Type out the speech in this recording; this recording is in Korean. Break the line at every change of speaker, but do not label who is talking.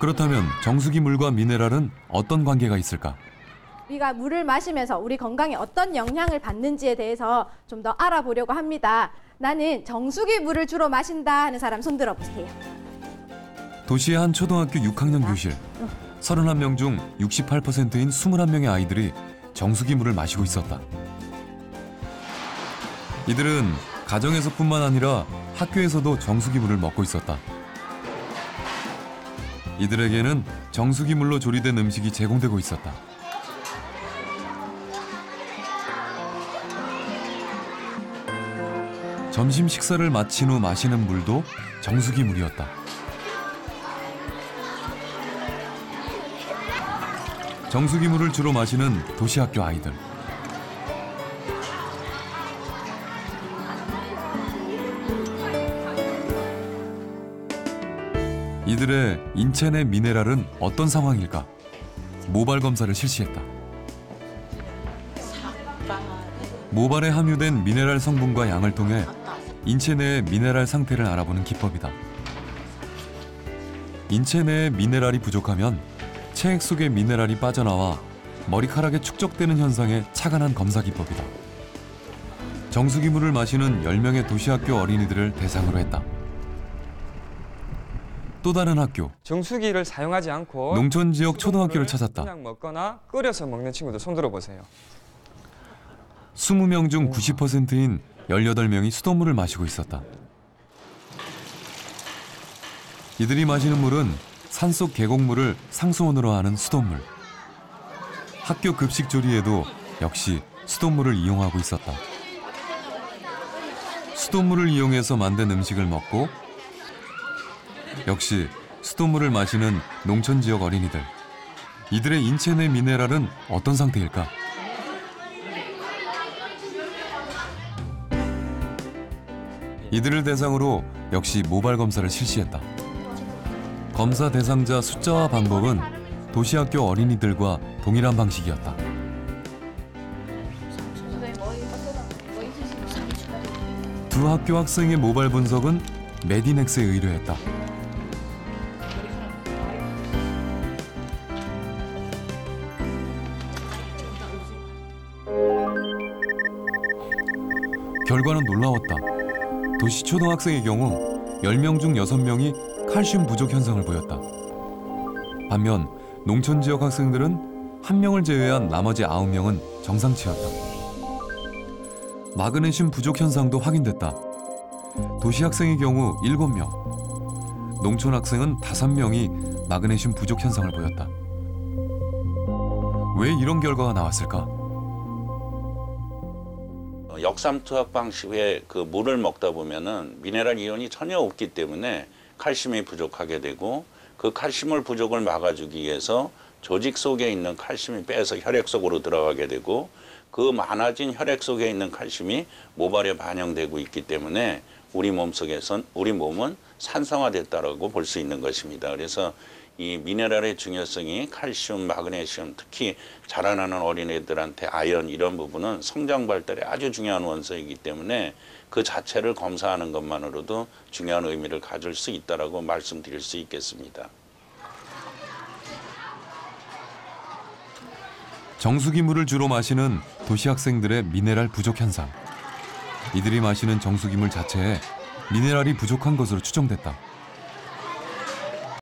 그렇다면 정수기 물과 미네랄은 어떤 관계가 있을까?
우리가 물을 마시면서 우리 건강에 어떤 영향을 받는지에 대해서 좀 더 알아보려고 합니다. 나는 정수기 물을 주로 마신다 하는 사람 손 들어보세요.
도시의 한 초등학교 6학년 교실. 31명 중 68%인 21명의 아이들이 정수기 물을 마시고 있었다. 이들은 가정에서뿐만 아니라 학교에서도 정수기 물을 먹고 있었다. 이들에게는 정수기 물로 조리된 음식이 제공되고 있었다. 점심 식사를 마친 후 마시는 물도 정수기 물이었다. 정수기 물을 주로 마시는 도시학교 아이들. 이들의 인체 내 미네랄은 어떤 상황일까? 모발 검사를 실시했다. 모발에 함유된 미네랄 성분과 양을 통해 인체 내의 미네랄 상태를 알아보는 기법이다. 인체 내에 미네랄이 부족하면 체액 속의 미네랄이 빠져나와 머리카락에 축적되는 현상에 착안한 검사 기법이다. 정수기 물을 마시는 10명의 도시학교 어린이들을 대상으로 했다. 또 다른 학교.
정수기를 사용하지 않고
농촌 지역 초등학교를 찾았다.
그냥 먹거나 끓여서 먹는 친구들 손 들어보세요.
20명 중 90%인 18명이 수돗물을 마시고 있었다. 이들이 마시는 물은 산속 계곡물을 상수원으로 하는 수돗물. 학교 급식 조리에도 역시 수돗물을 이용하고 있었다. 수돗물을 이용해서 만든 음식을 먹고 역시 수돗물을 마시는 농촌 지역 어린이들. 이들의 인체 내 미네랄은 어떤 상태일까? 이들을 대상으로 역시 모발 검사를 실시했다. 검사 대상자 숫자와 방법은 도시학교 어린이들과 동일한 방식이었다. 두 학교 학생의 모발 분석은 메디넥스에 의뢰했다. 결과는 놀라웠다. 도시 초등학생의 경우 10명 중 6명이 칼슘 부족 현상을 보였다. 반면 농촌 지역 학생들은 1명을 제외한 나머지 9명은 정상치였다. 마그네슘 부족 현상도 확인됐다. 도시 학생의 경우 7명, 농촌 학생은 5명이 마그네슘 부족 현상을 보였다. 왜 이런 결과가 나왔을까?
역삼투압 방식의 그 물을 먹다 보면은 미네랄 이온이 전혀 없기 때문에 칼슘이 부족하게 되고 그 칼슘을 부족을 막아주기 위해서 조직 속에 있는 칼슘이 빼서 혈액 속으로 들어가게 되고 그 많아진 혈액 속에 있는 칼슘이 모발에 반영되고 있기 때문에 우리 몸은 산성화됐다라고 볼 수 있는 것입니다. 그래서 이 미네랄의 중요성이 칼슘, 마그네슘, 특히 자라나는 어린애들한테 아연 이런 부분은 성장 발달에 아주 중요한 원소이기 때문에 그 자체를 검사하는 것만으로도 중요한 의미를 가질 수 있다라고 말씀드릴 수 있겠습니다.
정수기 물을 주로 마시는 도시 학생들의 미네랄 부족 현상. 이들이 마시는 정수기 물 자체에 미네랄이 부족한 것으로 추정됐다.